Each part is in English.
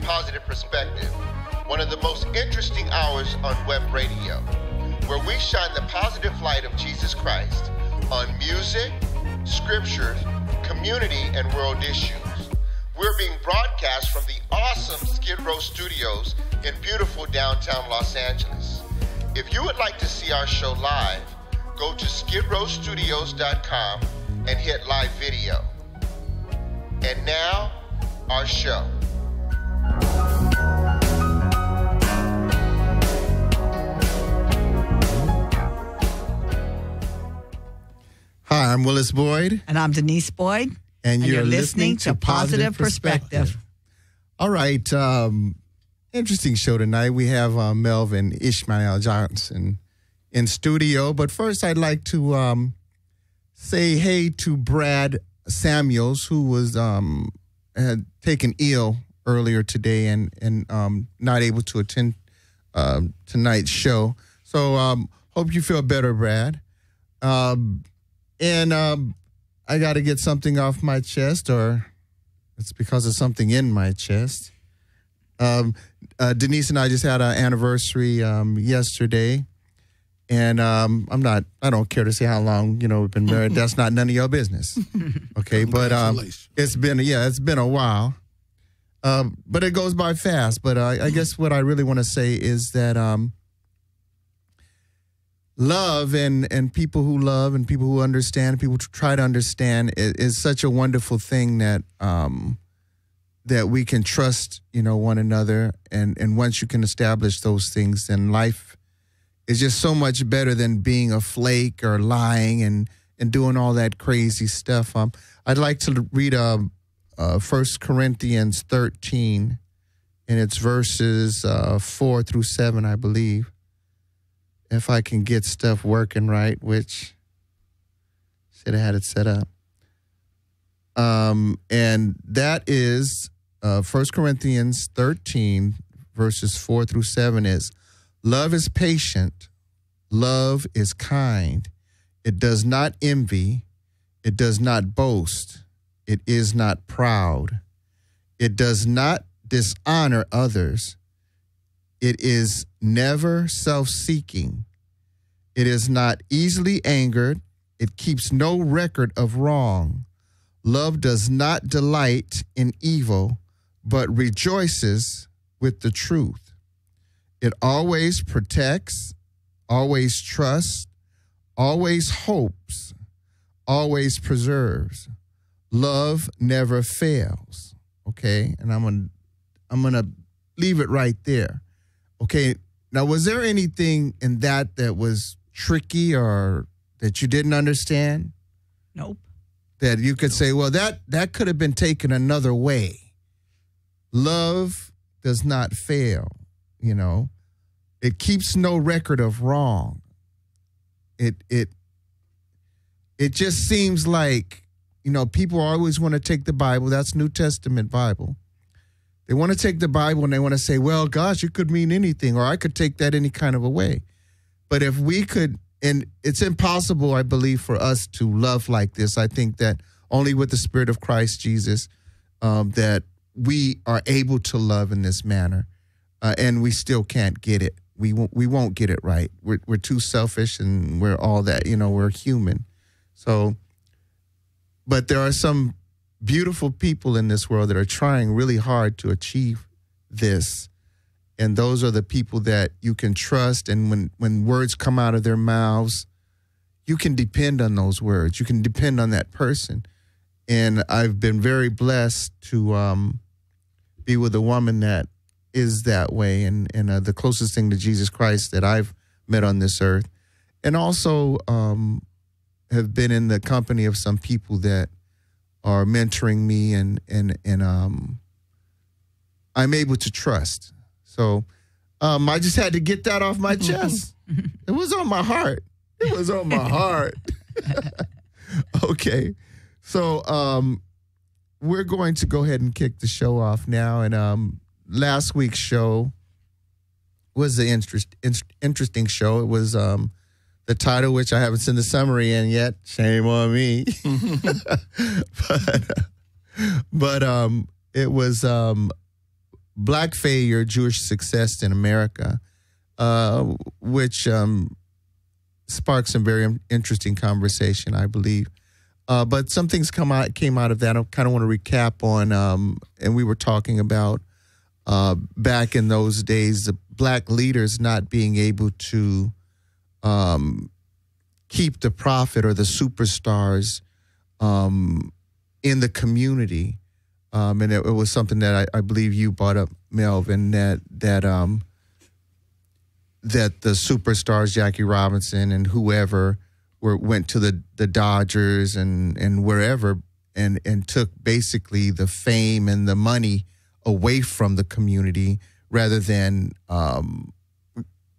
Positive Perspective, one of the most interesting hours on web radio, where we shine the positive light of Jesus Christ on music, scriptures, community, and world issues. We're being broadcast from the awesome Skidrow studios in beautiful downtown Los Angeles. If you would like to see our show live, go to skidrowstudios.com and hit live video. And now, our show. Hi, I'm Willis Boyd. And I'm Denise Boyd. And you're listening to Positive Perspective. All right. Interesting show tonight. We have Melvin Ishmael Johnson in studio. But first, I'd like to say hey to Brad Samuels, who was had taken ill earlier today and not able to attend tonight's show. So hope you feel better, Brad. And I got to get something off my chest, or it's because of something in my chest. Denise and I just had our anniversary yesterday, and I don't care to say how long we've been married. That's not none of your business. Okay, but it's been a while. But it goes by fast. But I guess what I really want to say is that love and people who love and people who understand, people who try to understand is such a wonderful thing that that we can trust, one another. And once you can establish those things, then life is just so much better than being a flake or lying and doing all that crazy stuff. I'd like to read 1 Corinthians 13, and it's verses 4 through 7, I believe. If I can get stuff working right, which should have had it set up. And that is 1 Corinthians 13, verses 4 through 7 is, love is patient, love is kind, it does not envy, it does not boast, it is not proud, it does not dishonor others, it is never self-seeking. It is not easily angered. It keeps no record of wrong. Love does not delight in evil, but rejoices with the truth. It always protects, always trusts, always hopes, always preserves. Love never fails. Okay, and I'm gonna leave it right there. Okay, now was there anything in that was tricky or that you didn't understand? Nope. That you could say, well, that could have been taken another way. Love does not fail, It keeps no record of wrong. It just seems like, people always want to take the Bible, that's New Testament Bible. They want to take the Bible and they want to say, well, gosh, it could mean anything, or I could take that any kind of a way. But if we could, and it's impossible, I believe, for us to love like this. I think that only with the Spirit of Christ Jesus that we are able to love in this manner, and we still can't get it. We won't get it right. We're too selfish, and we're all that. We're human. So, but there are some beautiful people in this world that are trying really hard to achieve this. And those are the people that you can trust. And when words come out of their mouths, you can depend on those words. You can depend on that person. And I've been very blessed to be with a woman that is that way, and the closest thing to Jesus Christ that I've met on this earth. And also have been in the company of some people that are mentoring me, and I'm able to trust. So I just had to get that off my chest. It was on my heart. It was on my heart. Okay. So we're going to go ahead and kick the show off now. And last week's show was an interesting show. It was the title, which I haven't seen the summary in yet. Shame on me. but it was Black Failure, Jewish Success in America, which sparked some very interesting conversation, I believe. But some things came out of that. I kind of want to recap on, and we were talking about back in those days, the black leaders not being able to keep the prophet or the superstars in the community. And it was something that I believe you brought up, Melvin, that the superstars, Jackie Robinson and whoever, went to the Dodgers and wherever and took basically the fame and the money away from the community rather than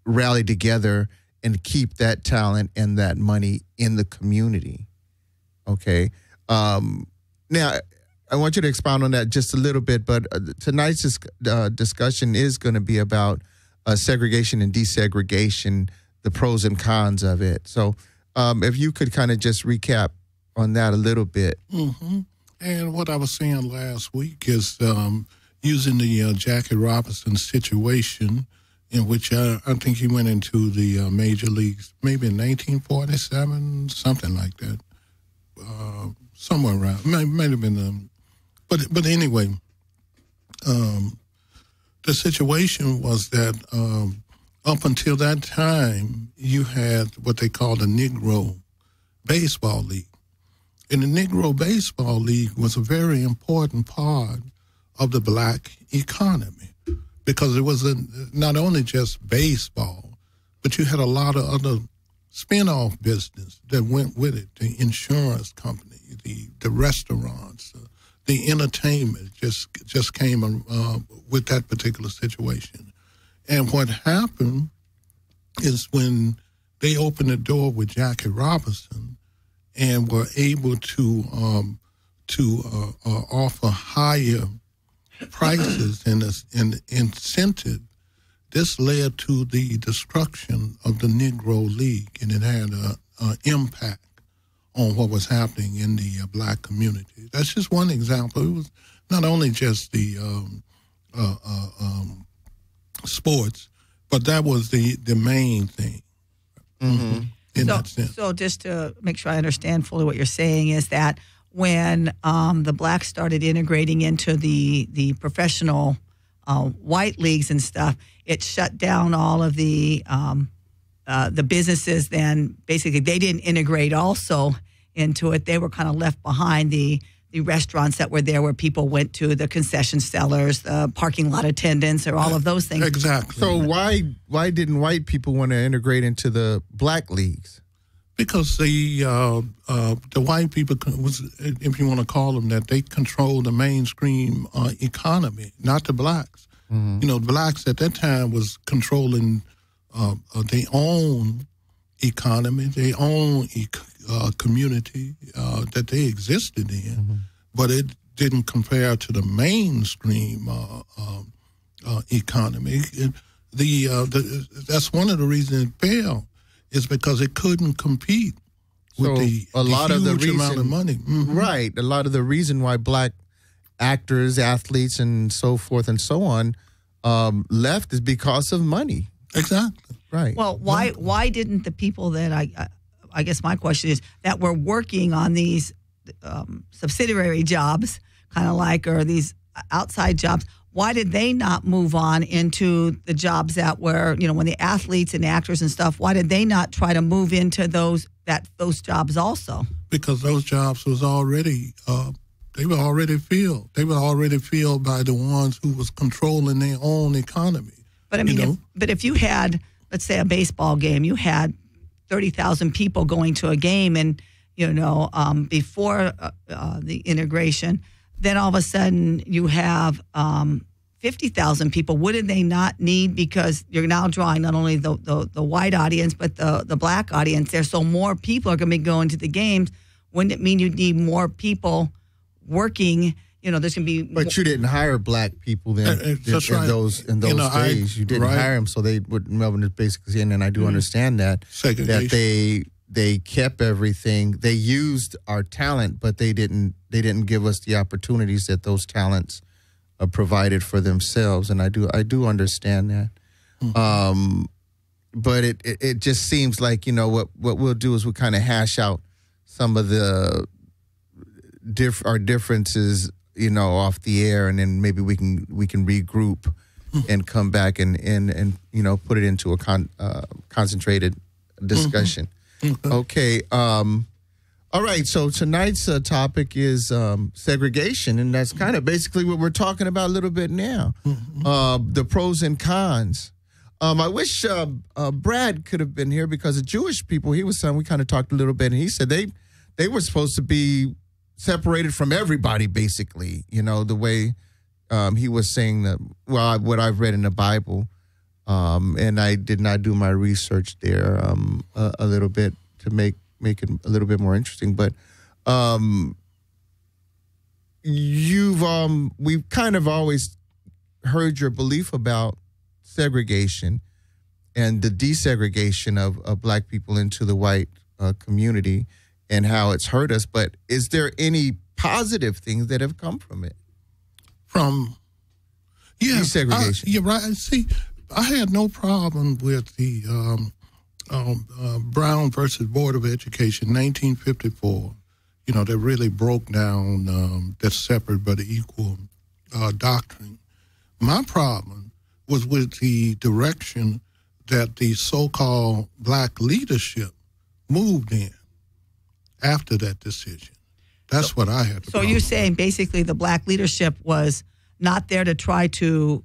rally together and keep that talent and that money in the community. Okay. Now, I want you to expound on that just a little bit, but tonight's discussion is going to be about segregation and desegregation, the pros and cons of it. So if you could kind of just recap on that a little bit. Mm-hmm. And what I was saying last week is using the Jackie Robinson situation, in which I think he went into the major leagues maybe in 1947, something like that, somewhere around. Might have been But anyway, the situation was that up until that time, you had what they called a Negro Baseball League. And the Negro Baseball League was a very important part of the black economy because it was not only just baseball, but you had a lot of other spin-off business that went with it, the insurance company, the restaurants, the entertainment just came with that particular situation. And what happened is when they opened the door with Jackie Robinson and were able to offer higher prices and incentive, this led to the destruction of the Negro League, and it had an impact on what was happening in the black community. That's just one example. It was not only just the sports, but that was the main thing. Mm-hmm. In that sense. So just to make sure I understand fully what you're saying is that when the blacks started integrating into the professional white leagues and stuff, it shut down all of the businesses. Then basically they didn't integrate also into it. They were kind of left behind. The restaurants that were there where people went to, the concession sellers, the parking lot attendants, or all of those things. Exactly. So why didn't white people want to integrate into the black leagues? Because the white people was, if you want to call them that, they controlled the mainstream economy, not the blacks. Mm-hmm. You know, the blacks at that time was controlling their own economy, their own community that they existed in, mm-hmm. but it didn't compare to the mainstream economy. That's one of the reasons it failed, is because it couldn't compete with the huge amount of money. Mm-hmm. Right. A lot of the reason why black actors, athletes, and so forth and so on left is because of money. Exactly. Right. Well, why didn't the people that I guess my question is that were working on these subsidiary jobs, kind of like, or these outside jobs, why did they not move on into the jobs that were, you know, when the athletes and actors and stuff, why did they not try to move into those jobs also? Because those jobs was already, they were already filled. They were already filled by the ones who was controlling their own economy. But I mean, if you had, let's say, a baseball game, you had 30,000 people going to a game, and before the integration, then all of a sudden you have 50,000 people. Wouldn't they not need, because you're now drawing not only the white audience but the black audience there, so more people are going to be going to the games? Wouldn't it mean you need more people working? There's going to be. But you didn't hire black people then in those days. You didn't hire them, so they would. Melvin is basically saying, and I do understand that they kept everything. They used our talent, but they didn't give us the opportunities that those talents provided for themselves, and I do understand that. But it just seems like, what we'll do is we'll kind of hash out some of the our differences, off the air, and then maybe we can regroup and come back and put it into a concentrated discussion. Okay. All right. So tonight's topic is segregation, and that's kind of basically what we're talking about a little bit now. The pros and cons. I wish Brad could have been here, because the Jewish people we kind of talked a little bit, and he said they were supposed to be separated from everybody, basically, the way he was saying that, what I've read in the Bible, and I did not do my research there a little bit to make it a little bit more interesting. But we've kind of always heard your belief about segregation and the desegregation of black people into the white community, and how it's hurt us. But is there any positive things that have come from it? Desegregation. You're right. See, I had no problem with the Brown versus Board of Education, 1954. That really broke down that separate but equal doctrine. My problem was with the direction that the so-called black leadership moved in after that decision. That's what I had to. So you're saying basically the black leadership was not there to try to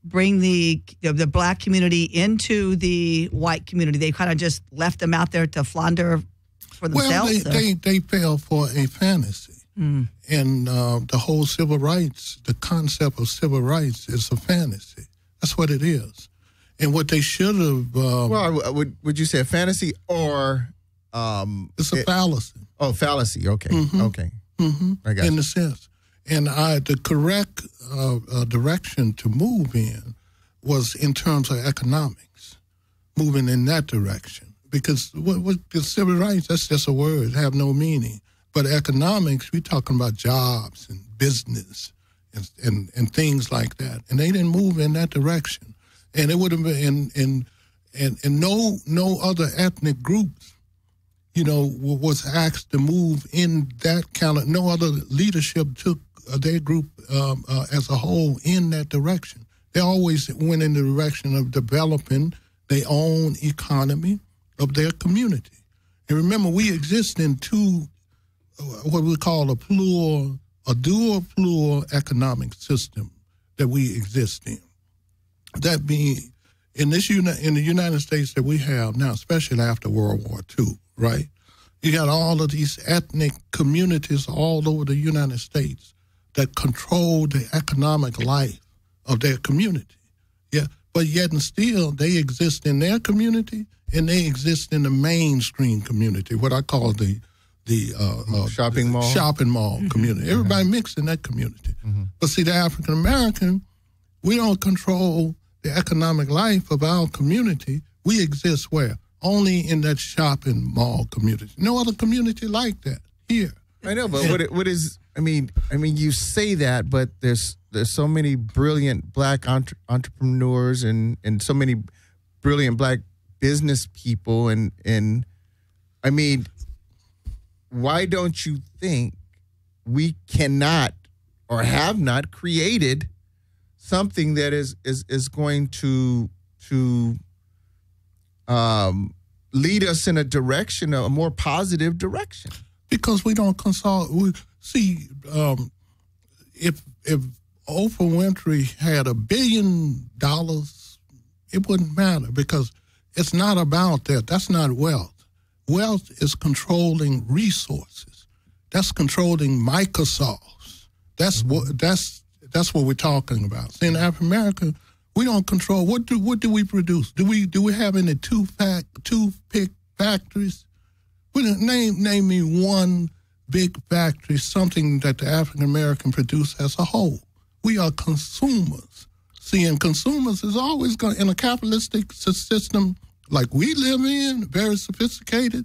bring the black community into the white community. They kind of just left them out there to flounder for themselves. Well, they fell for a fantasy. And the whole civil rights, the concept of civil rights is a fantasy. That's what it is. And what they should have... would you say a fantasy or... it's a fallacy. Oh, fallacy. Okay. Okay. I got in you. a sense. And the correct direction to move in was in terms of economics, moving in that direction. Because what the civil rights, that's just a word, have no meaning. But economics, we're talking about jobs and business and things like that. And they didn't move in that direction. And it would have been, and no other ethnic groups, was asked to move in that kind of, no other leadership took their group as a whole in that direction. They always went in the direction of developing their own economy of their community. And remember, we exist in two, what we call a dual plural economic system that we exist in. That being, in the United States that we have now, especially after World War II, right? You got all of these ethnic communities all over the United States that control the economic life of their community. Yeah, but yet and still they exist in their community and they exist in the mainstream community, what I call the shopping mall community. Everybody mixed in that community. But see, the African American, we don't control the economic life of our community. We exist where? Only in that shopping mall community. No other community like that here. I know, but what is? I mean, you say that, but there's so many brilliant black entrepreneurs and so many brilliant black business people, and I mean, why don't you think we cannot or have not created something that is going to lead us in a more positive direction? Because we don't consult. If Oprah Winfrey had $1 billion, it wouldn't matter, because it's not about that. That's not wealth. Wealth is controlling resources. That's controlling Microsofts. That's what we're talking about. See, in African America, we don't control. What do we produce? Do we have any toothpick factories? Name me one big factory, something that the African American produce as a whole. We are consumers. See, and consumers is always going in a capitalistic system like we live in, very sophisticated.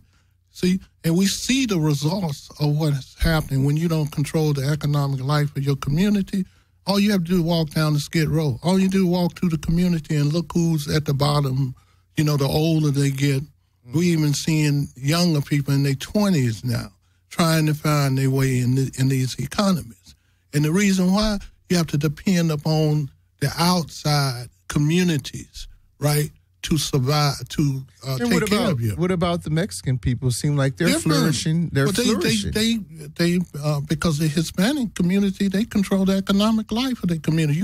See, and we see the results of what's happening when you don't control the economic life of your community. All you have to do is walk down the Skidrow. All you do is walk through the community and look who's at the bottom. You know, the older they get, we even seeing younger people in their 20s now trying to find their way in these economies. And the reason why, you have to depend upon the outside communities, right, to survive, to take care of you. What about the Mexican people? Seem like they're flourishing. They're flourishing. They because the Hispanic community, they control the economic life of the community.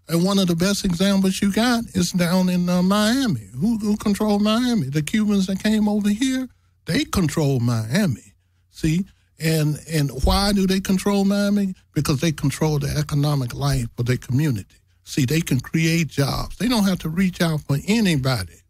And one of the best examples you got is down in Miami. Who controlled Miami? The Cubans that came over here, they control Miami. See? And why do they control Miami? Because they control the economic life of their community. See, they can create jobs. They don't have to reach out for anybody,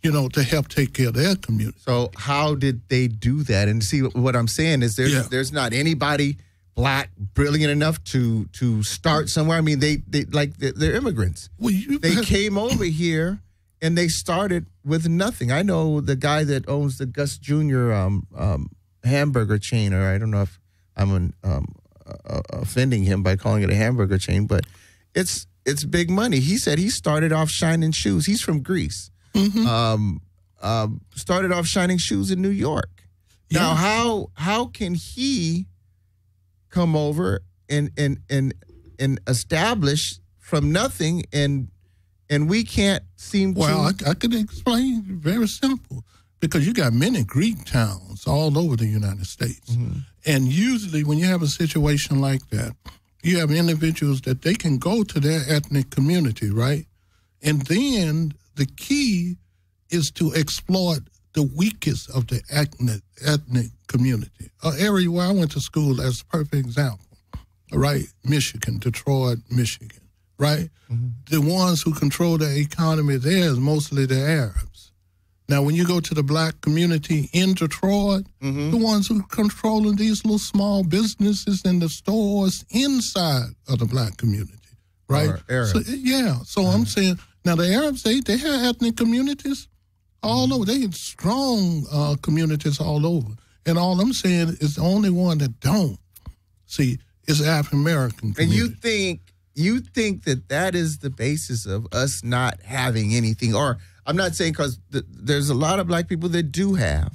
you know, to help take care of their community. So how did they do that? And see, what I'm saying is there's not anybody black brilliant enough to start somewhere. I mean, they're immigrants. Well, they came over here and they started with nothing. I know the guy that owns the Gus Jr. Hamburger chain, or I don't know if I'm offending him by calling it a hamburger chain, but it's big money. He said he started off shining shoes. He's from Greece. Mm-hmm. Started off shining shoes in New York. Yeah. Now, how can he come over and establish from nothing and we can't seem to? Well, I could explain. Very simple. Because you got many Greek towns all over the United States. Mm-hmm. And usually when you have a situation like that, you have individuals that they can go to their ethnic community, right? And then the key is to exploit the weakest of the ethnic community. An area where I went to school as a perfect example, right? Michigan, Detroit, Michigan, right? Mm-hmm. The ones who control the economy there is mostly the Arabs. Now, when you go to the black community in Detroit, mm-hmm. the ones who are controlling these little small businesses and the stores inside of the black community, right? So, yeah. So I'm saying, now the Arabs, they have ethnic communities all over. They have strong communities all over. And all I'm saying is the only one that don't, see, is the African-American community. And you think that is the basis of us not having anything, or I'm not saying because there's a lot of black people that do have,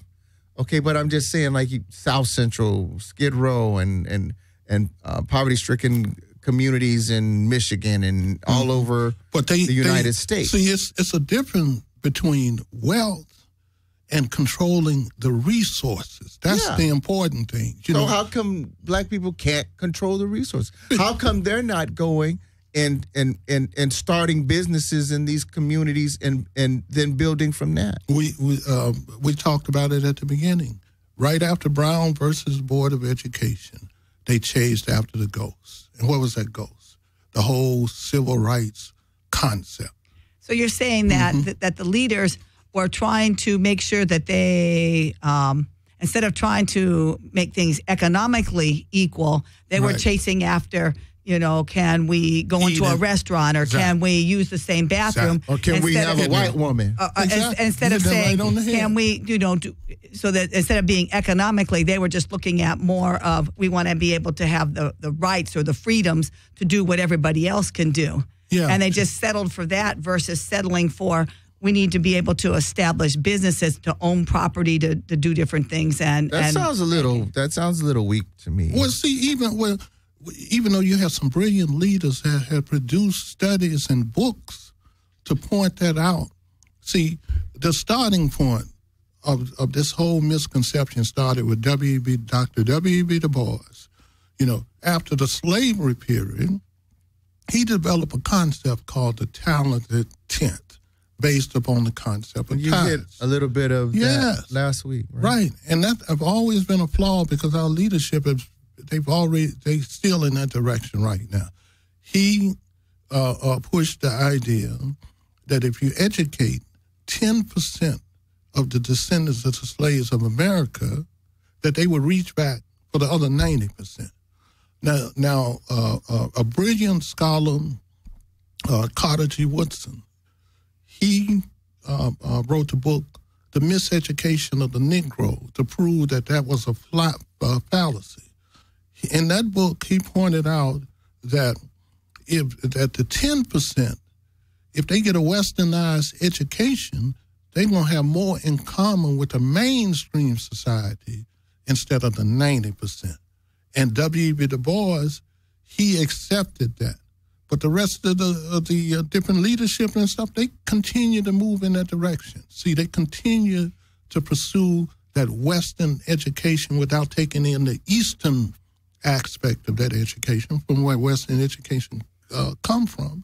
okay, but I'm just saying like South Central, Skidrow, and poverty-stricken communities in Michigan and all over the United States. See, it's a difference between wealth and controlling the resources. That's the important thing. So how come black people can't control the resources? How come they're not going and starting businesses in these communities and then building from that? We talked about it at the beginning. Right after Brown versus Board of Education, they chased after the ghost. And what was that ghost? The whole civil rights concept. So you're saying that Mm-hmm. that the leaders were trying to make sure that they, instead of trying to make things economically equal, they were chasing after, you know, can we go into a restaurant, or can we use the same bathroom? Or can we have a white woman? Instead of saying, can we, so that instead of being economically, they were just looking at more of, we want to be able to have the rights or the freedoms to do what everybody else can do. Yeah. And they just settled for that versus settling for, we need to be able to establish businesses, to own property, to do different things. That sounds a little weak to me. Well, see, even though you have some brilliant leaders that have produced studies and books to point that out, see, the starting point of this whole misconception started with Dr. W.E.B. Du Bois. You know, after the slavery period, he developed a concept called the talented tenth, based upon the concept of you times. Hit a little bit of that last week, right? And that have always been a flaw because our leadership they still in that direction right now. He pushed the idea that if you educate 10% of the descendants of the slaves of America, that they would reach back for the other 90%. Now, a brilliant scholar, Carter G. Woodson, he wrote the book, The Miseducation of the Negro, to prove that was a fallacy. In that book, he pointed out that if that the 10%, if they get a westernized education, they're going to have more in common with the mainstream society instead of the 90%. And W.E.B. Du Bois, he accepted that. But the rest of the different leadership and stuff, they continue to move in that direction. See, they continue to pursue that Western education without taking in the Eastern aspect of that education, from where Western education come from.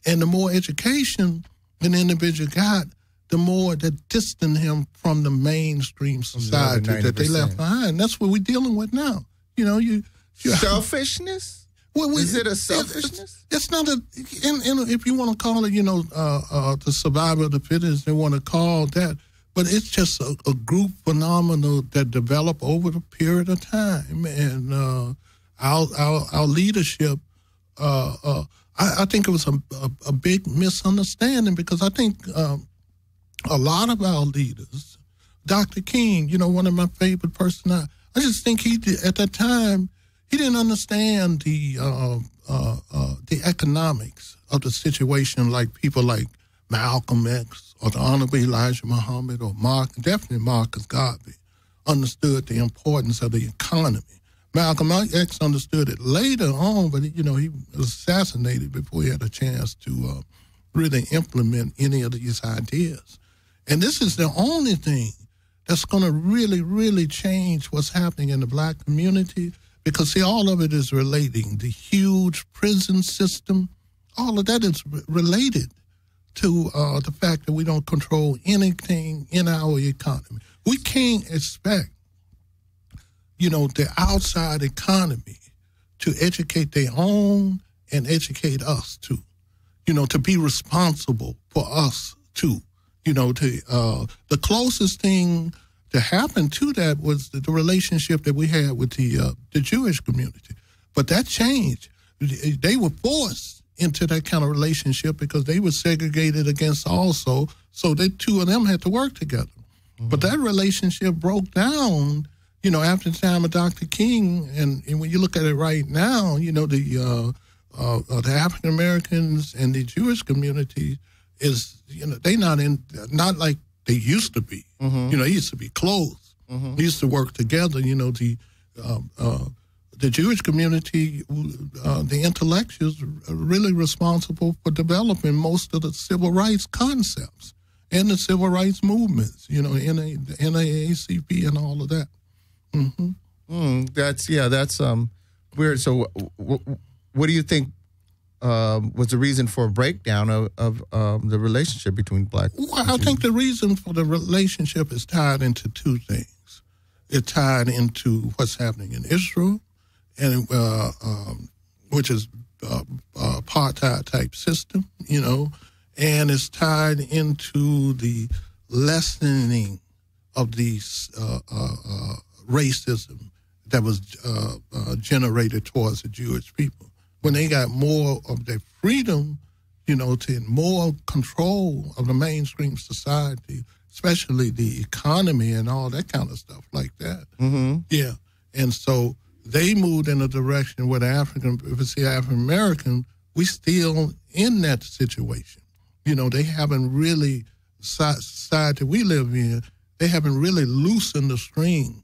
And the more education an individual got, the more that distant him from the mainstream society that they left behind. That's what we're dealing with now. You know, selfishness. Well, is it a selfishness? It's not a. If you want to call it, the survival of the fittest, they want to call that. But it's just a group phenomenon that developed over the period of time, and our leadership. I think it was a big misunderstanding, because I think a lot of our leaders, Dr. King, one of my favorite persons, I just think he did, at that time, he didn't understand the economics of the situation, like people like Malcolm X or the Honorable Elijah Muhammad or definitely Marcus Garvey understood the importance of the economy. Malcolm X understood it later on, but he was assassinated before he had a chance to really implement any of these ideas. And this is the only thing that's going to really, really change what's happening in the black community, because, see, all of it is relating. The huge prison system, all of that is related to the fact that we don't control anything in our economy. We can't expect, the outside economy to educate their own and educate us too, to be responsible for us too. The closest thing to happen to that was the relationship that we had with the Jewish community. But that changed. They were forced into that kind of relationship because they were segregated against also, so the two of them had to work together. Mm-hmm. But that relationship broke down, after the time of Dr. King, and when you look at it right now, the African Americans and the Jewish community is, they not like they used to be. Mm-hmm. They used to be close. Mm-hmm. They used to work together. The Jewish community, the intellectuals, are really responsible for developing most of the civil rights concepts and the civil rights movements, NAACP and all of that. Mm-hmm. That's weird. So what do you think was the reason for a breakdown of the relationship between black and Well, I think the reason for the relationship is tied into two things. It's tied into what's happening in Israel, and which is apartheid type system, and it's tied into the lessening of these racism that was generated towards the Jewish people. When they got more of their freedom, to more control of the mainstream society, especially the economy and all that kind of stuff like that. Mm-hmm. Yeah. And so they moved in a direction where if it's the African American, we still in that situation. They haven't really, society we live in, they haven't really loosened the string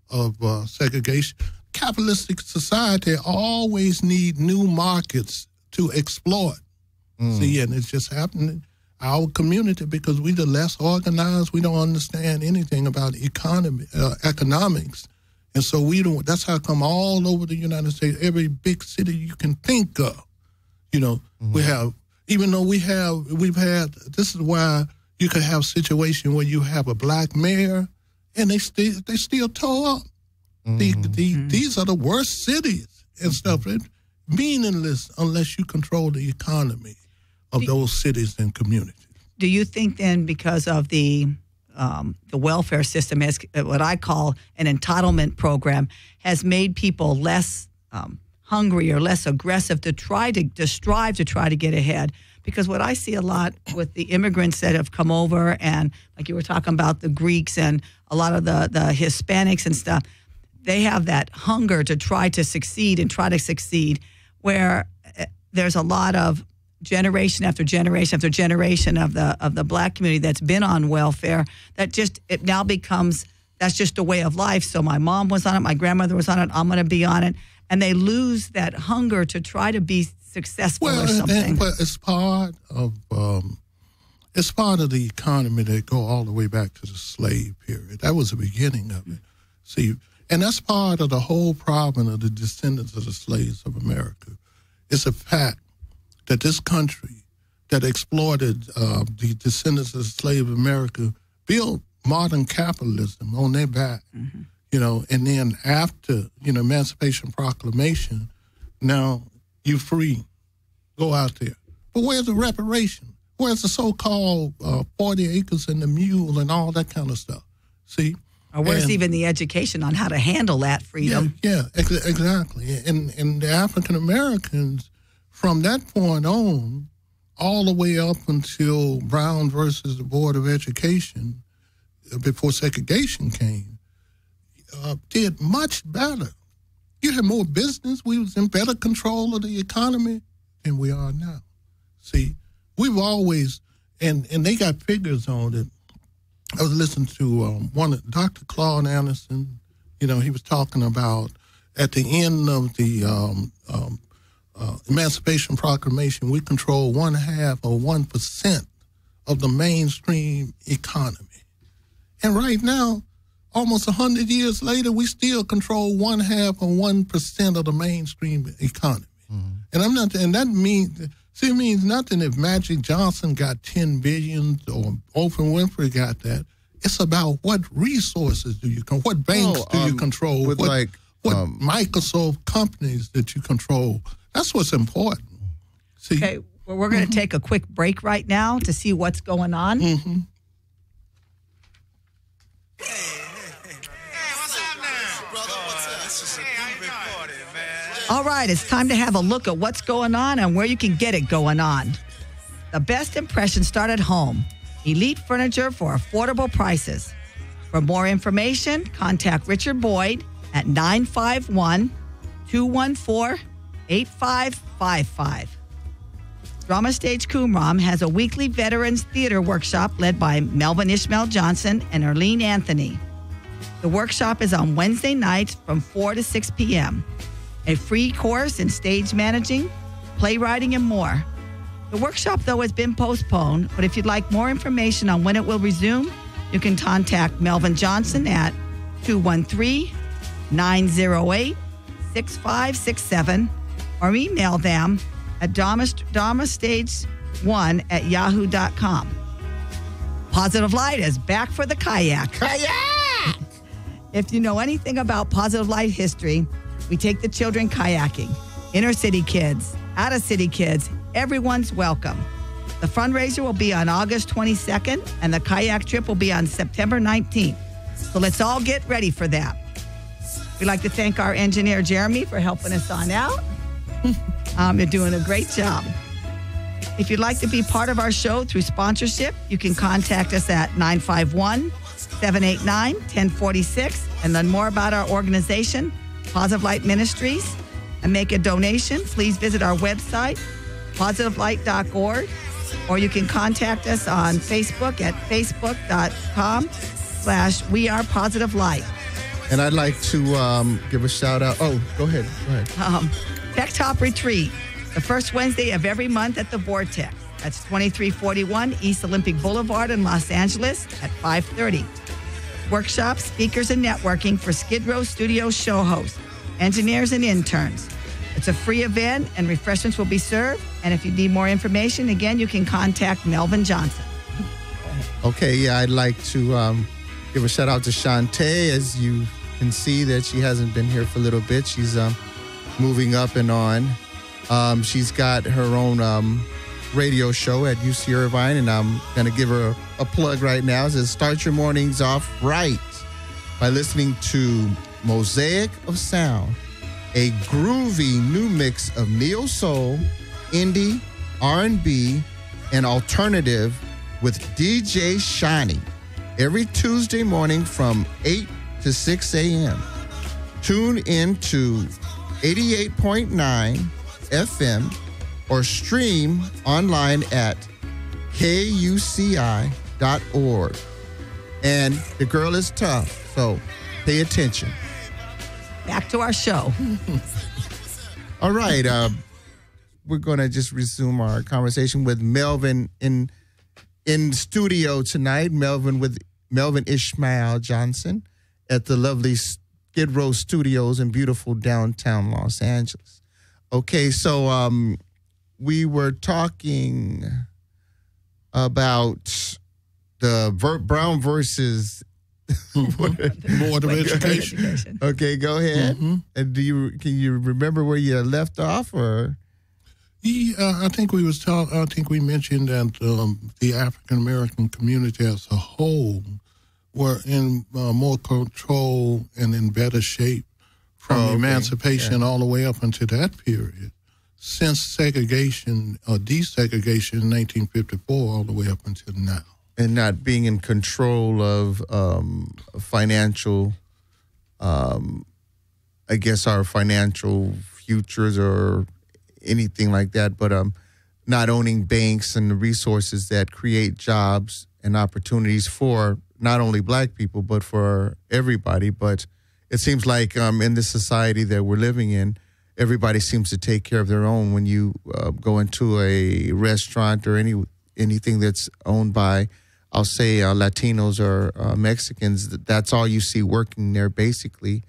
of segregation. Capitalistic society always need new markets to exploit. See, and it's just happening our community because we're the less organized. We don't understand anything about economics. And so that's how come all over the United States, every big city you can think of, we have, even though we've had, this is why you could have a situation where you have a black mayor and they still toe up. These are the worst cities and stuff. It's meaningless unless you control the economy of those cities and communities. Do you think then, because of the welfare system, as what I call an entitlement program, has made people less hungry or less aggressive to strive to try to get ahead? Because what I see a lot with the immigrants that have come over, and like you were talking about the Greeks and a lot of the Hispanics and stuff, they have that hunger to try to succeed, where there's a lot of generation after generation after generation of the Black community that's been on welfare, that it now becomes, that's just a way of life. So my mom was on it, my grandmother was on it, I'm going to be on it. And they lose that hunger to try to be successful or something. Well, it's part of the economy that go all the way back to the slave period. That was the beginning of it. See, and that's part of the whole problem of the descendants of the slaves of America. It's a fact that this country that exploited the descendants of the slave of America built modern capitalism on their back, you know, and then after, you know, Emancipation Proclamation, now you're free, go out there. But where's the reparation? Where's the so-called 40 acres and the mule and all that kind of stuff? See? Or where's even the education on how to handle that freedom? Yeah, exactly. And the African Americans, from that point on, all the way up until Brown versus the Board of Education, before segregation came, did much better. You had more business. We was in better control of the economy than we are now. See, we've always, and they got figures on it. I was listening to Dr. Claude Anderson. You know, he was talking about at the end of the Emancipation Proclamation, we control 1/2 or 1% of the mainstream economy. And right now, almost 100 years later, we still control 1/2 or 1% of the mainstream economy. And that means, it means nothing if Magic Johnson got 10 billion or Oprah Winfrey got that. It's about what resources do you control, what banks do you control, what Microsoft companies that you control. That's what's important. See? Okay, well, we're going to take a quick break right now to see what's going on. All right, it's time to have a look at what's going on and where you can get it going on. The best impressions start at home. Elite furniture for affordable prices. For more information, contact Richard Boyd at 951-214-8555. Drama Stage Qumran has a weekly Veterans Theater workshop led by Melvin Ishmael Johnson and Erlene Anthony. The workshop is on Wednesday nights from 4 to 6 p.m. A free course in stage managing, playwriting, and more. The workshop, though, has been postponed, but if you'd like more information on when it will resume, you can contact Melvin Johnson at 213-908-6567 or email them at dramastage1@yahoo.com. Positive Light is back for the kayak. Kayak! If you know anything about Positive Light history, we take the children kayaking. Inner city kids, out of city kids, everyone's welcome. The fundraiser will be on August 22nd, and the kayak trip will be on September 19th. So let's all get ready for that. We'd like to thank our engineer, Jeremy, for helping us on out. You're doing a great job. If you'd like to be part of our show through sponsorship, you can contact us at 951-789-1046 and learn more about our organization, Positive Light Ministries, and make a donation. Please visit our website, positivelight.org, or you can contact us on Facebook at facebook.com/wearepositivelight. And I'd like to give a shout out. Oh, go ahead. Tech Top Retreat, the first Wednesday of every month at the Vortex. That's 2341 East Olympic Boulevard in Los Angeles at 5:30. Workshops, speakers, and networking for Skidrow Studio show hosts, engineers, and interns. It's a free event, and refreshments will be served. And if you need more information, again, you can contact Melvin Johnson. Okay, yeah, I'd like to give a shout out to Shantae. As you can see that she hasn't been here for a little bit. She's moving up and on. She's got her own radio show at UC Irvine, and I'm going to give her a plug right now. It says, start your mornings off right by listening to Mosaic of Sound, a groovy new mix of neo-soul, indie, R&B, and alternative with DJ Shani every Tuesday morning from 8 to 6 a.m. Tune in to 88.9 FM or stream online at kuci.org. And the girl is tough, so pay attention. Back to our show. All right. We're going to just resume our conversation with Melvin in studio tonight. Melvin Ishmael Johnson at the lovely Skidrow Studios in beautiful downtown Los Angeles. Okay, so we were talking about the Brown versus Board of Education. Okay, go ahead. Mm-hmm. And can you remember where you left off, or? I think we mentioned that the African American community as a whole were in more control and in better shape from emancipation all the way up until that period. Since segregation or desegregation in 1954, all the way up until now. And not being in control of financial, I guess, our financial futures or anything like that, but not owning banks and the resources that create jobs and opportunities for not only black people, but for everybody. But it seems like in the society that we're living in, everybody seems to take care of their own. When you go into a restaurant or anything that's owned by, I'll say, Latinos or Mexicans, that's all you see working there basically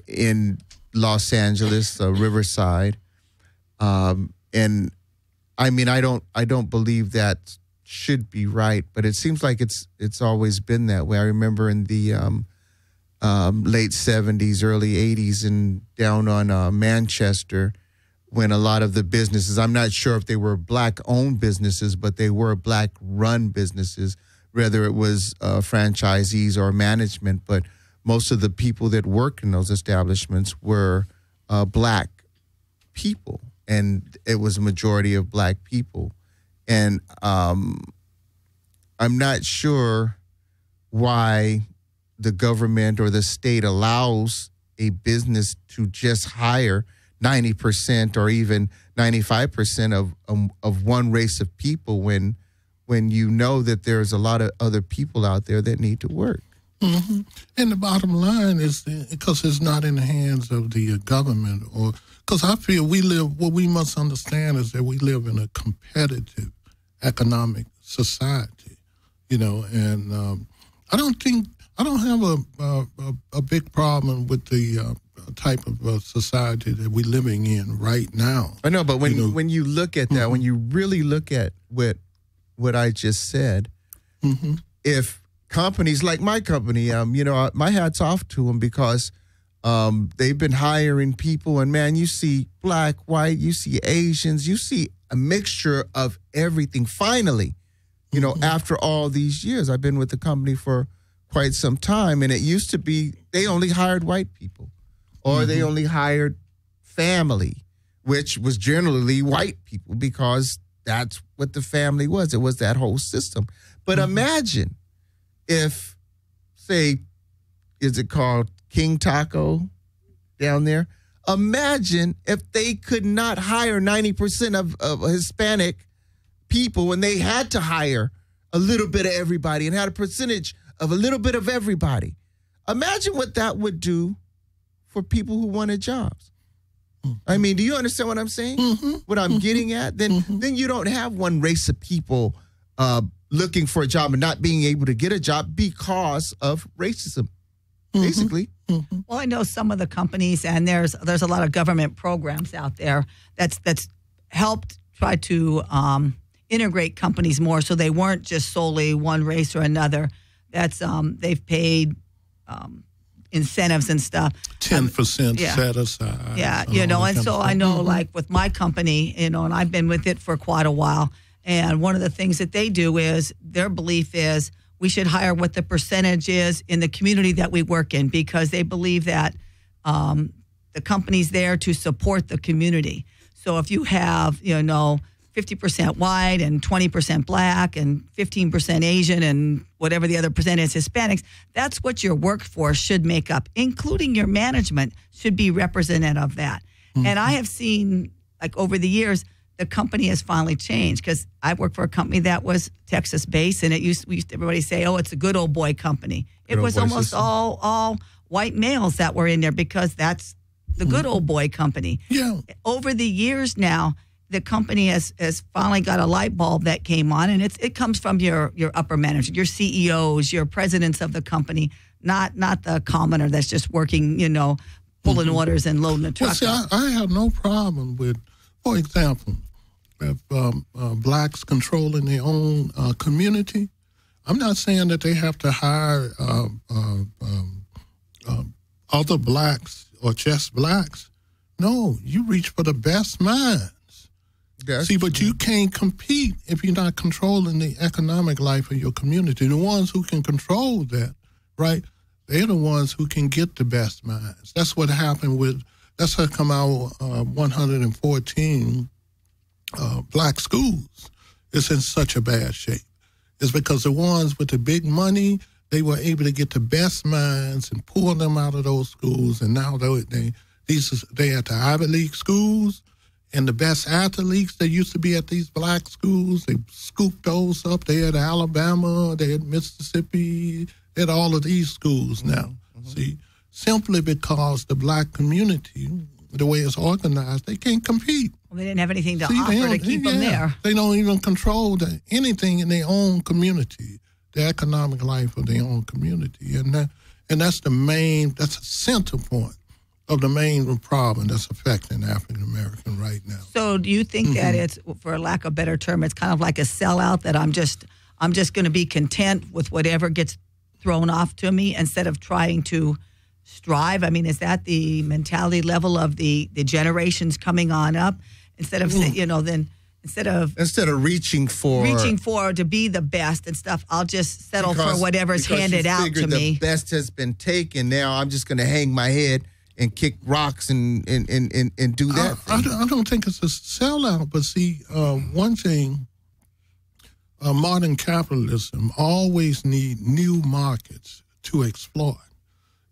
in Los Angeles, Riverside. And I mean, I don't believe that should be right, but it seems like it's always been that way. I remember in the late 70s, early 80s, and down on Manchester, when a lot of the businesses, I'm not sure if they were black-owned businesses, but they were black-run businesses, whether it was franchisees or management, but most of the people that worked in those establishments were black people, and it was a majority of black people. And I'm not sure why the government or the state allows a business to just hire 90% or even 95% of one race of people when you know that there's a lot of other people out there that need to work. Mm-hmm. And the bottom line is because it's not in the hands of the government, or because I feel what we must understand is that we live in a competitive economic society, and I don't have a big problem with the type of society that we're living in right now. I know, but when you look at that, mm-hmm. when you really look at what I just said, mm-hmm. if companies like my company, my hat's off to them because they've been hiring people, and man, you see black, white, you see Asians, you see a mixture of everything. Finally, mm-hmm. after all these years, I've been with the company for quite some time, and it used to be they only hired white people, or mm-hmm. they only hired family, which was generally white people because that's what the family was. It was that whole system. But mm-hmm. imagine if, say, is it called King Taco down there? Imagine if they could not hire 90% of Hispanic people and they had to hire a little bit of everybody and had a percentage of a little bit of everybody. Imagine what that would do for people who wanted jobs. Mm-hmm. I mean, do you understand what I'm saying? Mm-hmm. What I'm mm-hmm. getting at? Then you don't have one race of people looking for a job and not being able to get a job because of racism, mm-hmm. basically. Mm-hmm. Well, I know some of the companies, and there's a lot of government programs out there that's helped try to integrate companies more, so they weren't just solely one race or another. That's they've paid incentives and stuff. 10% set aside. Yeah, and so I know, like with my company, and I've been with it for quite a while. And one of the things that they do is their belief is we should hire what the percentage is in the community that we work in, because they believe that the company's there to support the community. So if you have, 50% white and 20% black and 15% Asian and whatever the other percent is Hispanics, that's what your workforce should make up, including your management should be representative of that. Mm-hmm. And I have seen like over the years, the company has finally changed, because I worked for a company that was Texas-based, and we used to everybody say, oh, it's a good old boy company. It was almost all white males that were in there, because that's the good old boy company. Yeah. Over the years now, the company has finally got a light bulb that came on, and it comes from your upper management, your CEOs, your presidents of the company, not the commoner that's just working, pulling orders and loading the truck. Well, see, I have no problem with, for example, if blacks controlling their own community. I'm not saying that they have to hire other blacks or just blacks. No, you reach for the best minds. See, but you can't compete if you're not controlling the economic life of your community. The ones who can control that, right, they're the ones who can get the best minds. That's what happened that's how come out 114 black schools is in such a bad shape. It's because the ones with the big money, they were able to get the best minds and pull them out of those schools, and now they at the Ivy League schools, and the best athletes that used to be at these black schools, they scooped those up. They at Alabama, they at Mississippi, they at all of these schools now. See, simply because the black community, the way it's organized, they can't compete. Well, they didn't have anything to offer to keep them there. They don't even control anything in their own community, the economic life of their own community. And that's that's a center point of the main problem that's affecting African American right now. So do you think that it's, for lack of a better term, it's kind of like a sellout, that I'm just going to be content with whatever gets thrown off to me instead of trying to strive? I mean, is that the mentality level of the generations coming on up? Instead of instead of reaching for to be the best and stuff, I'll just settle for whatever's handed out to me. The best has been taken. Now I'm just going to hang my head and kick rocks and do that. I don't think it's a sellout, but see, one thing, modern capitalism always need new markets to exploit.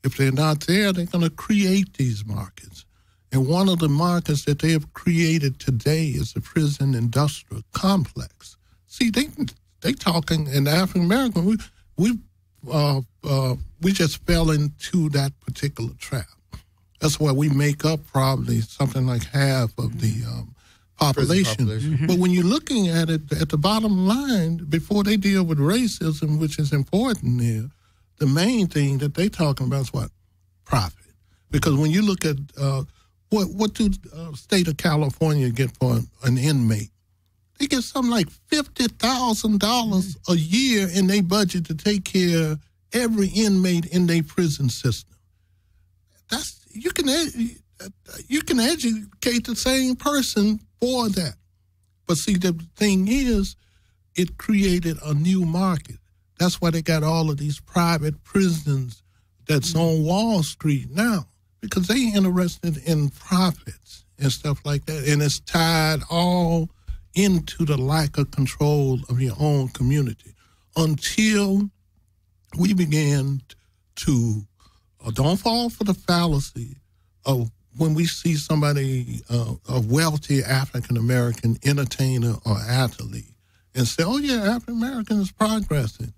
If they're not there, they're going to create these markets. And one of the markets that they have created today is the prison industrial complex. See, they talking in African American. We just fell into that particular trap. That's why we make up probably something like half of the population. But when you're looking at it at the bottom line, before they deal with racism, which is important there, the main thing that they're talking about is what? Profit. Because when you look at what do state of California get for an inmate? They get something like $50,000 a year in their budget to take care of every inmate in their prison system. You can educate the same person for that. But see, the thing is, it created a new market. That's why they got all of these private prisons that's on Wall Street now, because they interested in profits and stuff like that. And it's tied all into the lack of control of your own community until we began to don't fall for the fallacy of when we see somebody, a wealthy African-American entertainer or athlete, and say, oh, yeah, African-American is progressing.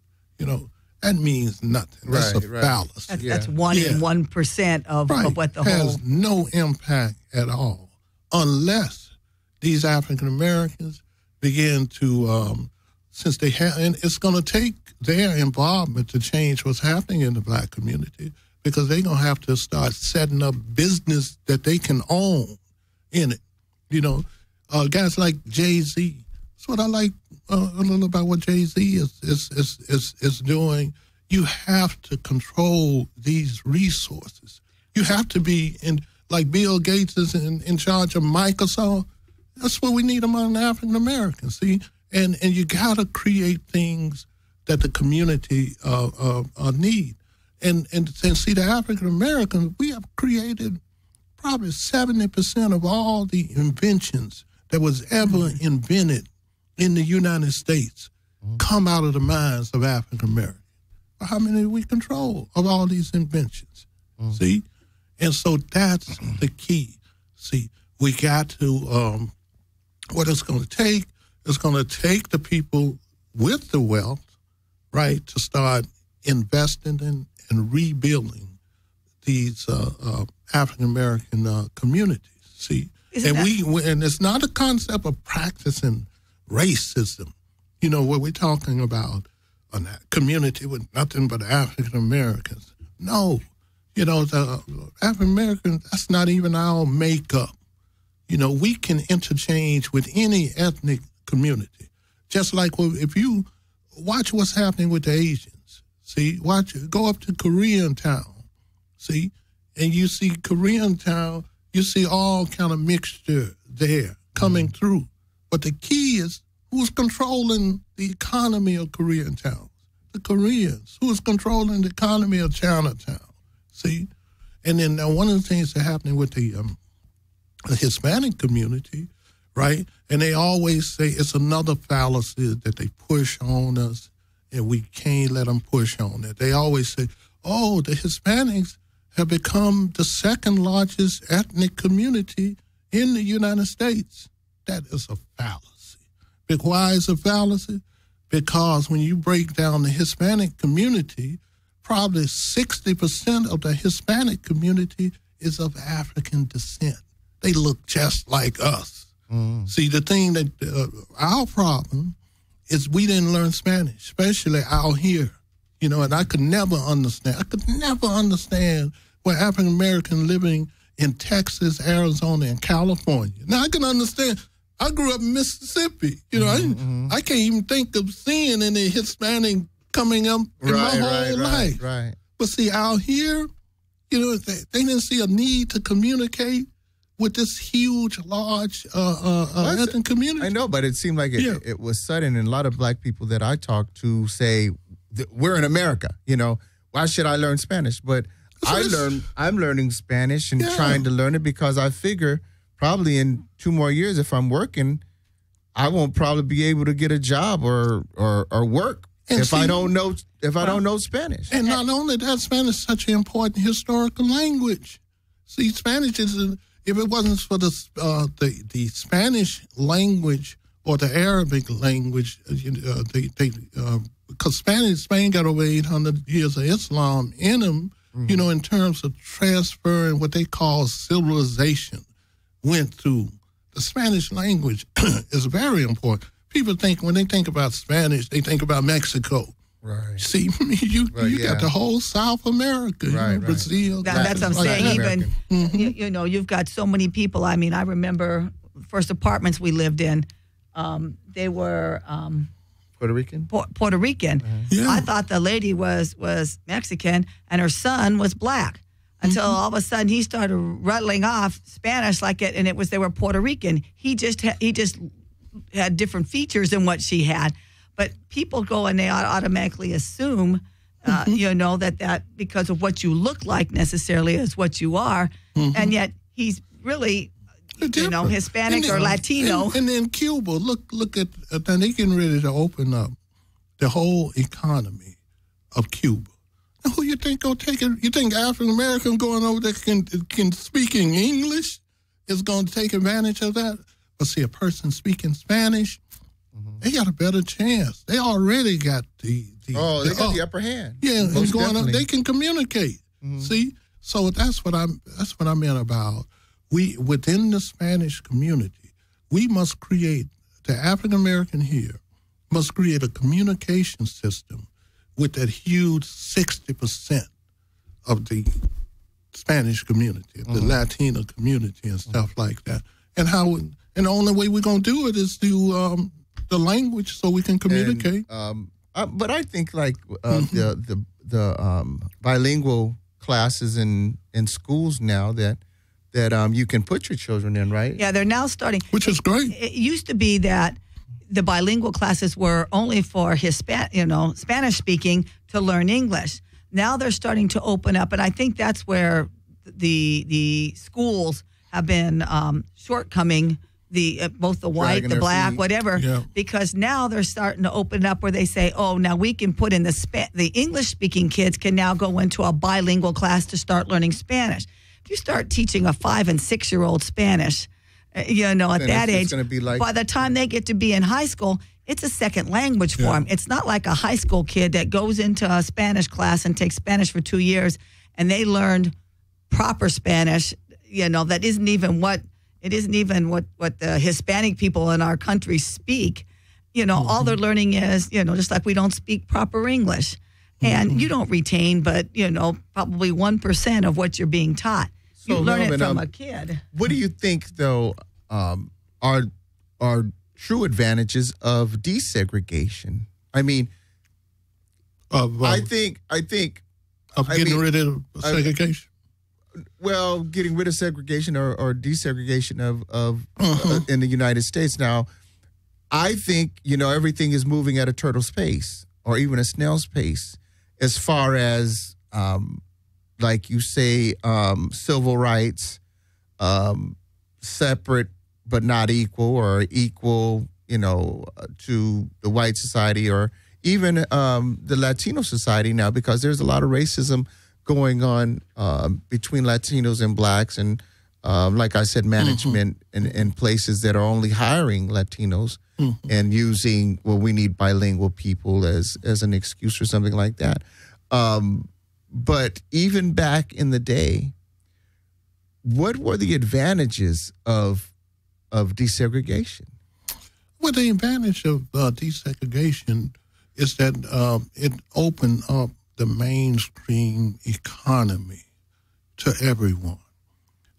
That means nothing. That's a fallacy. That's 1 in 1% of what the whole... has no impact at all unless these African-Americans begin to, since they have, and it's going to take their involvement to change what's happening in the black community, because they're going to have to start setting up business that they can own in it. Guys like Jay-Z. That's what I like a little about what Jay-Z is doing. You have to control these resources. You have to be like Bill Gates is in charge of Microsoft. That's what we need among African Americans. See, and you got to create things that the community need. And see, the African Americans, we have created probably 70% of all the inventions that was ever invented in the United States come out of the minds of African Americans. How many do we control of all these inventions? See? And so that's the key. See, We got to, what it's going to take is going to take the people with the wealth, right, to start investing in and rebuilding these African-American communities. See, and it's not a concept of practicing racism. You know, what we're talking about, a community with nothing but African-Americans. No, you know, the African-Americans, that's not even our makeup. You know, we can interchange with any ethnic community. Just like if you watch what's happening with the Asians, see, go up to Koreatown, see, and you see Koreatown, you see all kind of mixture there coming through. But the key is who's controlling the economy of Koreatown? The Koreans. Who's controlling the economy of Chinatown? See? And then now one of the things that's happening with the Hispanic community, right? And they always say it's another fallacy that they push on us, and we can't let them push on it. They always say, oh, the Hispanics have become the second largest ethnic community in the United States. That is a fallacy. Why is it a fallacy? Because when you break down the Hispanic community, probably 60% of the Hispanic community is of African descent. They look just like us. See, the thing that our problem is we didn't learn Spanish, especially out here. You know, and I could never understand where African American living in Texas, Arizona, and California. Now I can understand. I grew up in Mississippi. You know, I can't even think of seeing any Hispanic coming up in my whole life. Right. But see, out here, you know, they didn't see a need to communicate with this huge, large ethnic community. I know, but it seemed like it was sudden, and a lot of black people that I talk to say, we're in America, you know, why should I learn Spanish? But I'm learning Spanish and trying to learn it because I figure probably in 2 more years, if I'm working, I won't probably be able to get a job or work if I don't know Spanish. And not only that, Spanish is such an important historical language. See, Spanish is, if it wasn't for the Spanish language or the Arabic language, because Spain got over 800 years of Islam in them, you know, in terms of transferring what they call civilization went through. The Spanish language is very important. People think, when they think about Spanish, they think about Mexico. Right. See, you got the whole South America, Brazil. That's what I'm saying. Even, you know, you've got so many people. I mean, I remember first apartments we lived in, they were Puerto Rican? Puerto Rican. Yeah. I thought the lady was Mexican and her son was black. Until all of a sudden he started rattling off Spanish like it, and they were Puerto Rican. He just had different features than what she had. But people go and they automatically assume, you know, that because of what you look like necessarily is what you are, and yet he's really, you know, Hispanic or Latino. And then Cuba, look at then they getting ready to open up the whole economy of Cuba. Now, who you think gonna take it? You think African American going over there can speaking English is going to take advantage of that? But see, a person speaking Spanish, they got a better chance. They already got the upper hand. Yeah, and going up, they can communicate. See, so that's what I meant about we within the Spanish community. We must create the African American here must create a communication system with that huge 60% of the Spanish community, the Latino community, and stuff like that. And the only way we're gonna do it is through the language, so we can communicate. But I think like the bilingual classes in schools now that you can put your children in, right? Yeah, they're now starting, which is great. It used to be that the bilingual classes were only for Spanish speaking to learn English. Now they're starting to open up, and I think that's where the schools have been shortcoming both the white, the black, whatever, because now they're starting to open up where they say, oh, now we can put in the English-speaking kids can now go into a bilingual class to start learning Spanish. If you start teaching a 5- and 6-year-old Spanish, You know, at Then that it's age, gonna be like- by the time they get to be in high school, it's a second language for them. It's not like a high school kid that goes into a Spanish class and takes Spanish for 2 years and they learned proper Spanish. You know, that isn't even what the Hispanic people in our country speak. You know, all they're learning is, you know, just like we don't speak proper English. And you don't retain, but, you know, probably 1% of what you're being taught. You So, learn it Norman, from a kid. What do you think, though, are true advantages of desegregation? I mean, I think getting rid of segregation. Well, getting rid of segregation or desegregation of in the United States. Now, I think, you know, everything is moving at a turtle's pace or even a snail's pace as far as, like you say, civil rights, separate but not equal, or equal, you know, to the white society or even the Latino society now, because there's a lot of racism going on between Latinos and blacks, and like I said, management in places that are only hiring Latinos and using, well, we need bilingual people as an excuse or something like that. But even back in the day, what were the advantages of desegregation? Well, the advantage of desegregation is that it opened up the mainstream economy to everyone.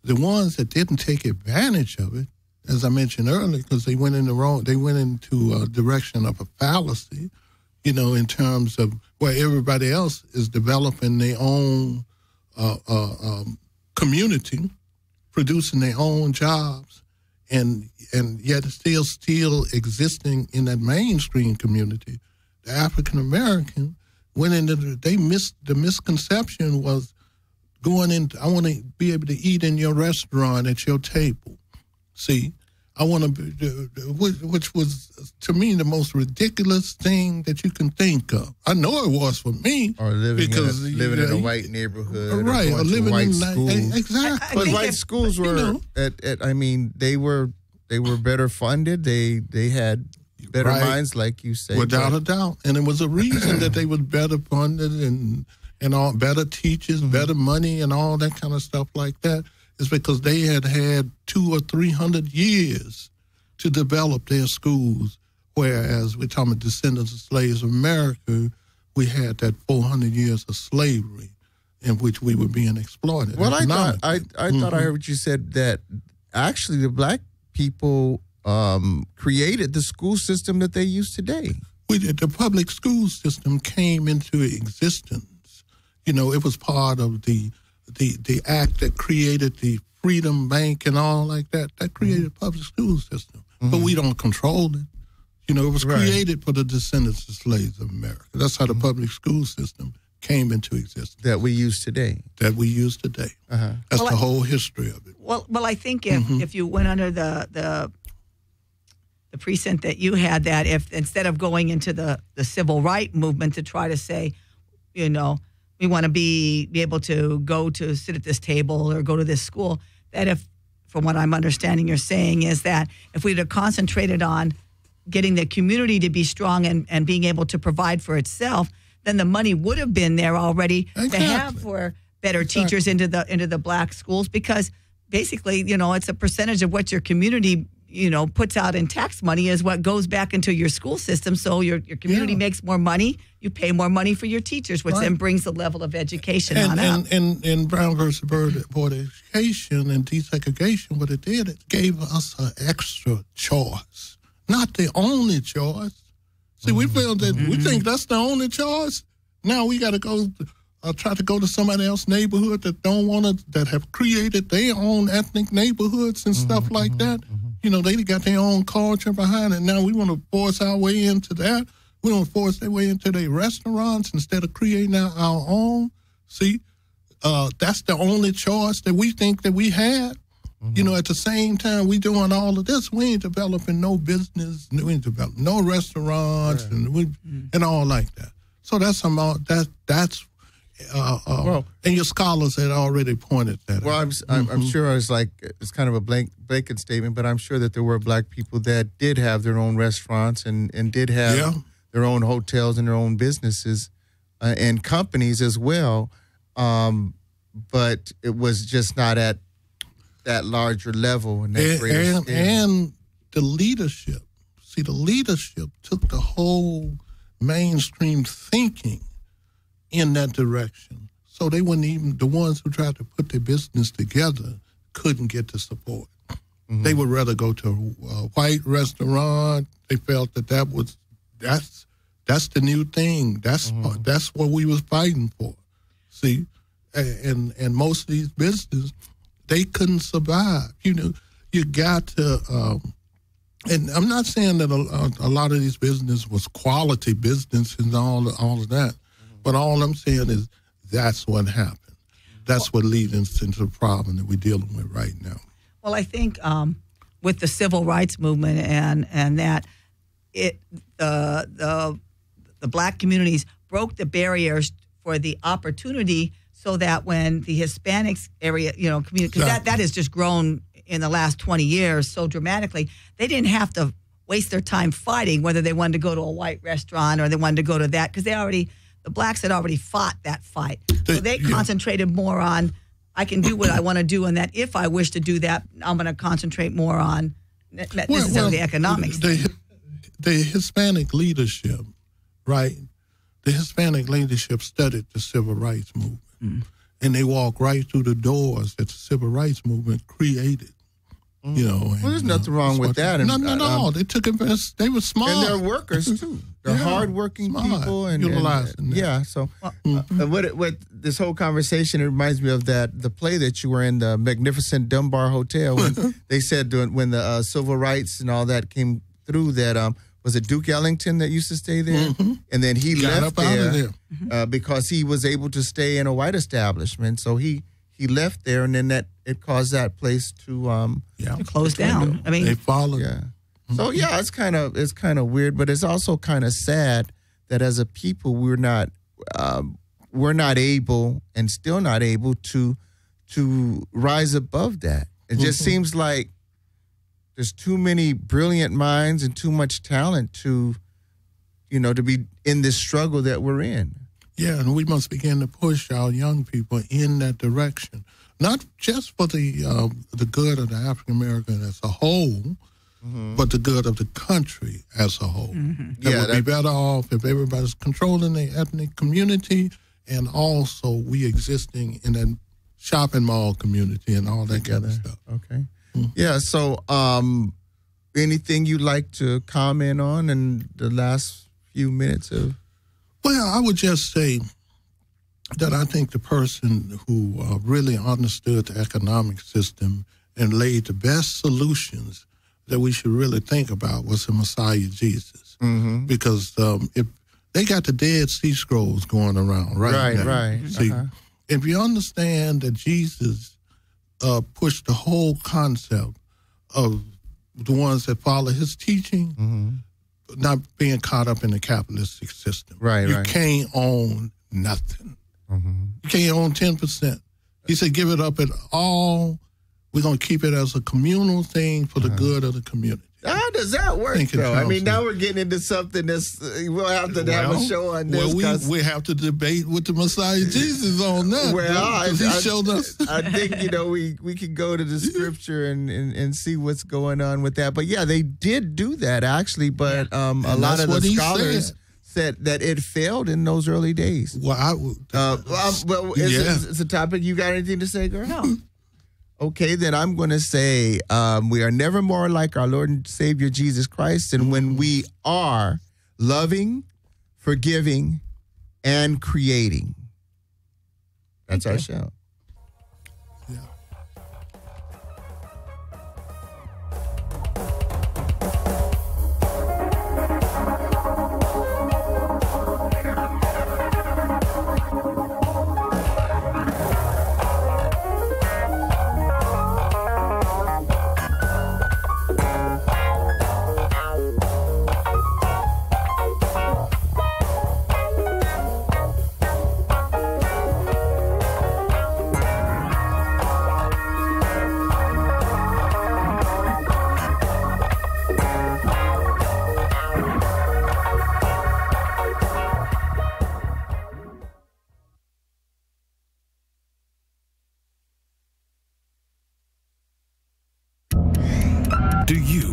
The ones that didn't take advantage of it, as I mentioned earlier, because they went into a direction of a fallacy, you know, in terms of where everybody else is developing their own community, producing their own jobs, and yet still existing in that mainstream community. The African American went into the misconception was going in. I want to be able to eat in your restaurant at your table. See, I want to, which was to me the most ridiculous thing that you can think of. I know it was for me, or living in a white neighborhood, right? Or living white in schools. Exactly. But white schools were, I mean, they were better funded. They had better minds, like you say, without a doubt. And it was a reason that they was better funded and all better teachers, better money, and all that kind of stuff like that. Is because they had 200 or 300 years to develop their schools, whereas we're talking about descendants of slaves of America, we had that 400 years of slavery in which we were being exploited. Well, I thought I heard what you said, that actually the black people created the school system that they use today. The public school system came into existence. You know, it was part of the act that created the Freedom Bank and all like that. That created a public school system. But we don't control it. You know, it was created for the descendants of slaves of America. That's how the public school system came into existence. That we use today. That's the whole history of it. Well, I think if you went under the precinct that you had, that if instead of going into the civil rights movement to try to say, you know, we want to be able to go to sit at this table or go to this school, that if, from what I'm understanding you're saying, is that if we'd have concentrated on getting the community to be strong and being able to provide for itself, then the money would have been there already to have for better teachers into the black schools, because basically, you know, it's a percentage of what your community, you know, puts out in tax money is what goes back into your school system. So your community makes more money, you pay more money for your teachers, which then brings the level of education on up. And Brown versus Board of Education and desegregation, what it did, it gave us an extra choice, not the only choice. See, we feel that we think that's the only choice. Now we got to go try to go to somebody else's neighborhood that have created their own ethnic neighborhoods and stuff like that. You know, they got their own culture behind it. Now we want to force our way into that. We want to force their way into their restaurants instead of creating our own. See, that's the only choice that we think that we had. You know, at the same time we doing all of this, we ain't developing no business, we ain't developing no restaurants and all like that. So that's And your scholars had already pointed that Well, out. I'm sure it's kind of a blanket statement, but I'm sure that there were black people that did have their own restaurants and did have their own hotels and their own businesses and companies as well. But it was just not at that larger level and that greater scale. And the leadership. See, the leadership took the whole mainstream thinking in that direction. So they wouldn't even, the ones who tried to put their business together couldn't get the support. Mm-hmm. They would rather go to a white restaurant. They felt that's the new thing. That's what we was fighting for. See, and most of these businesses, they couldn't survive. You know, you got to, and I'm not saying that a lot of these business was quality business and all of that, but all I'm saying is that's what happened. That's what leads us into the problem that we're dealing with right now. Well, I think with the civil rights movement and that the black communities broke the barriers for the opportunity, so that when the Hispanics area, community, because that has just grown in the last 20 years so dramatically, they didn't have to waste their time fighting whether they wanted to go to a white restaurant or they wanted to go to that, because the blacks had already fought that fight. So they concentrated more on, I can do what I want to do, and that if I wish to do that, I'm going to concentrate more on necessarily the economics. The Hispanic leadership, right? The Hispanic leadership studied the civil rights movement. And they walked right through the doors that the civil rights movement created. Well, there's nothing wrong with that. Nothing at all. They took advantage. They were smart. And they're workers, too. They're hardworking people. And utilizing that. Yeah, so what this whole conversation, it reminds me of the play that you were in, the Magnificent Dunbar Hotel, when they said when the civil rights and all that came through that, was it Duke Ellington that used to stay there? Mm-hmm. And then he left there because he was able to stay in a white establishment. So he left there, and then it caused that place to close down. I mean, they followed. Yeah. So it's kind of weird, but it's also kind of sad that as a people we're not able and still not able to rise above that. It just seems like there's too many brilliant minds and too much talent to be in this struggle that we're in. Yeah, and we must begin to push our young people in that direction, not just for the good of the African American as a whole, but the good of the country as a whole. That would be better off if everybody's controlling the ethnic community, and also we existing in that shopping mall community and all that kind of stuff. Okay. Yeah, so anything you'd like to comment on in the last few minutes of? Well, I would just say that I think the person who really understood the economic system and laid the best solutions that we should really think about was the Messiah Jesus. Because if they got the Dead Sea Scrolls going around right now. Right. See, if you understand that Jesus pushed the whole concept of the ones that follow his teaching, not being caught up in the capitalistic system. You can't own nothing. You can't own 10%. He said, give it up at all. We're going to keep it as a communal thing for the good of the community. How does that work, though? I mean, now we're getting into something that's, we'll have to have a show on this. Well, we have to debate with the Messiah Jesus on that. Well, he showed us. I think, we could go to the scripture and see what's going on with that. But yeah, they did do that, actually. But a lot of the scholars said that it failed in those early days. Well, it's a topic. You got anything to say, girl? No. Okay, then I'm going to say we are never more like our Lord and Savior Jesus Christ than when we are loving, forgiving, and creating. That's our show. Yeah. Do you